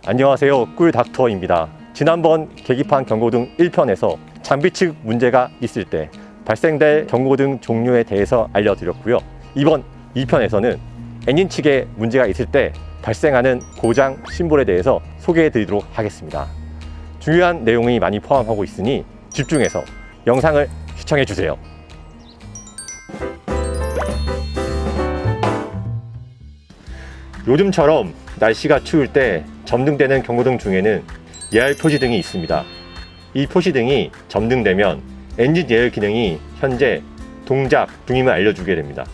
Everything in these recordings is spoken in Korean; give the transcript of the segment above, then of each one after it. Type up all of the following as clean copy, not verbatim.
안녕하세요, 꿀닥터입니다. 지난번 계기판 경고등 1편에서 장비 측 문제가 있을 때 발생될 경고등 종류에 대해서 알려드렸고요. 이번 2편에서는 엔진 측에 문제가 있을 때 발생하는 고장 심볼에 대해서 소개해 드리도록 하겠습니다. 중요한 내용이 많이 포함하고 있으니 집중해서 영상을 시청해 주세요. 요즘처럼 날씨가 추울 때 점등되는 경고등 중에는 예열 표시등이 있습니다. 이 표시등이 점등되면 엔진 예열 기능이 현재 동작 중임을 알려주게 됩니다.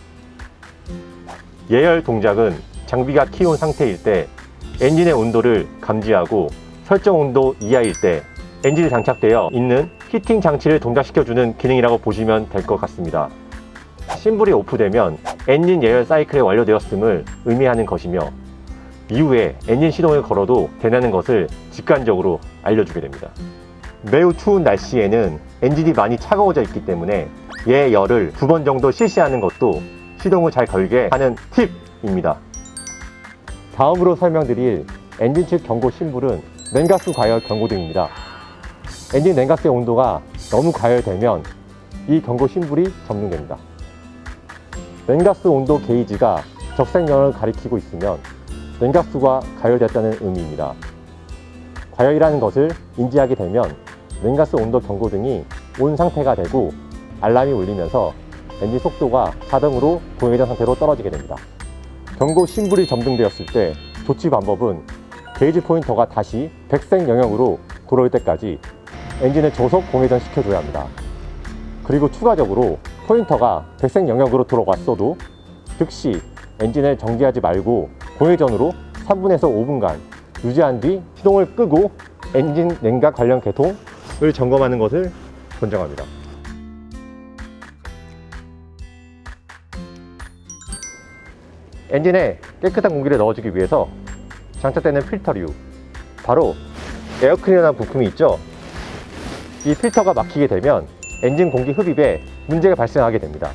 예열 동작은 장비가 키운 상태일 때 엔진의 온도를 감지하고 설정 온도 이하일 때 엔진이 장착되어 있는 히팅 장치를 동작시켜주는 기능이라고 보시면 될 것 같습니다. 심볼이 오프되면 엔진 예열 사이클이 완료되었음을 의미하는 것이며 이후에 엔진 시동을 걸어도 된다는 것을 직관적으로 알려주게 됩니다. 매우 추운 날씨에는 엔진이 많이 차가워져 있기 때문에 예열을 2번 정도 실시하는 것도 시동을 잘 걸게 하는 팁입니다. 다음으로 설명드릴 엔진 측 경고 심볼은 냉각수 과열 경고등입니다. 엔진 냉각수의 온도가 너무 과열되면 이 경고 심볼이 점등됩니다. 냉각수 온도 게이지가 적색면을 가리키고 있으면 냉각수가 가열됐다는 의미입니다. 과열이라는 것을 인지하게 되면 냉각수 온도 경고등이 온 상태가 되고 알람이 울리면서 엔진 속도가 자동으로 공회전 상태로 떨어지게 됩니다. 경고 심볼이 점등되었을 때 조치 방법은 게이지 포인터가 다시 백색 영역으로 돌아올 때까지 엔진을 저속 공회전 시켜줘야 합니다. 그리고 추가적으로 포인터가 백색 영역으로 돌아왔어도 즉시 엔진을 정지하지 말고 공회전으로 3분에서 5분간 유지한 뒤 시동을 끄고 엔진 냉각 관련 계통을 점검하는 것을 권장합니다. 엔진에 깨끗한 공기를 넣어주기 위해서 장착되는 필터류, 바로 에어클리너라는 부품이 있죠. 이 필터가 막히게 되면 엔진 공기 흡입에 문제가 발생하게 됩니다.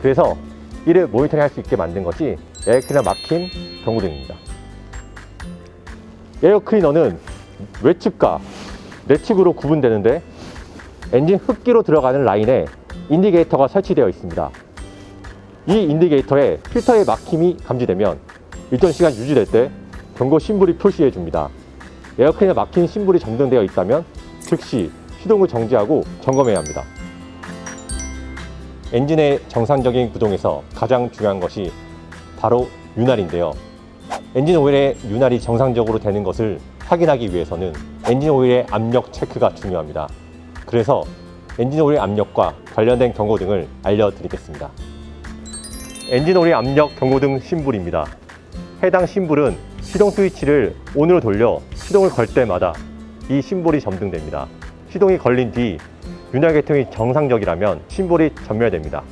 그래서 이를 모니터링 할 수 있게 만든 것이 에어클리너 막힘 경고등입니다. 에어클리너는 외측과 내측으로 구분되는데 엔진 흡기로 들어가는 라인에 인디게이터가 설치되어 있습니다. 이 인디게이터에 필터의 막힘이 감지되면 일정 시간 유지될 때 경고 심볼이 표시해 줍니다. 에어클리너 막힌 심볼이 점등되어 있다면 즉시 시동을 정지하고 점검해야 합니다. 엔진의 정상적인 구동에서 가장 중요한 것이 바로 윤활인데요. 엔진 오일의 윤활이 정상적으로 되는 것을 확인하기 위해서는 엔진 오일의 압력 체크가 중요합니다. 그래서 엔진 오일 압력과 관련된 경고등을 알려드리겠습니다. 엔진 오일 압력 경고등 심볼입니다. 해당 심볼은 시동 스위치를 ON으로 돌려 시동을 걸 때마다 이 심볼이 점등됩니다. 시동이 걸린 뒤 윤활 계통이 정상적이라면 심볼이 전멸됩니다.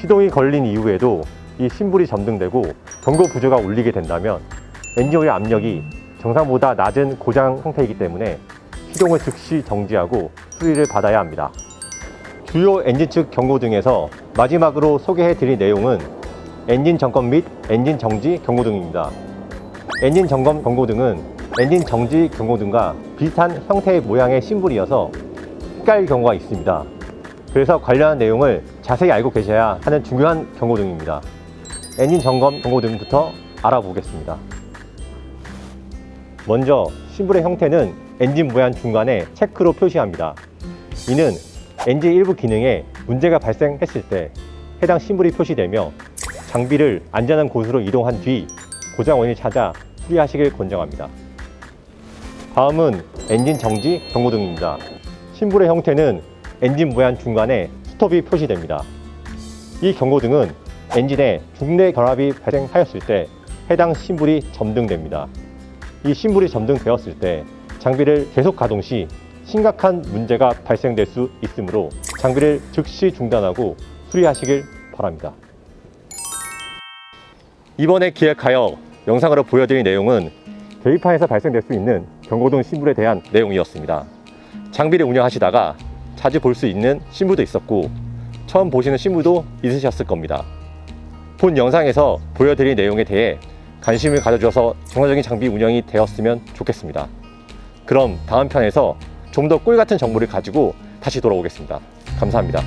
시동이 걸린 이후에도 이 심볼이 점등되고 경고 부저가 울리게 된다면 엔진 오일 압력이 정상보다 낮은 고장 상태이기 때문에 시동을 즉시 정지하고 수리를 받아야 합니다. 주요 엔진 측 경고등에서 마지막으로 소개해 드릴 내용은 엔진 점검 및 엔진 정지 경고등입니다. 엔진 점검 경고등은 엔진 정지 경고등과 비슷한 형태의 모양의 심볼이어서 헷갈릴 경우가 있습니다. 그래서 관련한 내용을 자세히 알고 계셔야 하는 중요한 경고등입니다. 엔진 점검 경고등부터 알아보겠습니다. 먼저 심볼의 형태는 엔진 모양 중간에 체크로 표시합니다. 이는 엔진 일부 기능에 문제가 발생했을 때 해당 심볼이 표시되며 장비를 안전한 곳으로 이동한 뒤 고장 원인을 찾아 수리하시길 권장합니다. 다음은 엔진 정지 경고등입니다. 심볼의 형태는 엔진 모양 중간에 스톱이 표시됩니다. 이 경고등은 엔진에 중대 결합이 발생하였을 때 해당 심볼이 점등됩니다. 이 심볼이 점등되었을 때 장비를 계속 가동 시 심각한 문제가 발생될 수 있으므로 장비를 즉시 중단하고 수리하시길 바랍니다. 이번에 기획하여 영상으로 보여드릴 내용은 계기판에서 발생될 수 있는 경고등 심볼에 대한 내용이었습니다. 장비를 운영하시다가 자주 볼 수 있는 심볼도 있었고 처음 보시는 심볼도 있으셨을 겁니다. 본 영상에서 보여드린 내용에 대해 관심을 가져줘서 정상적인 장비 운영이 되었으면 좋겠습니다. 그럼 다음 편에서 좀 더 꿀 같은 정보를 가지고 다시 돌아오겠습니다. 감사합니다.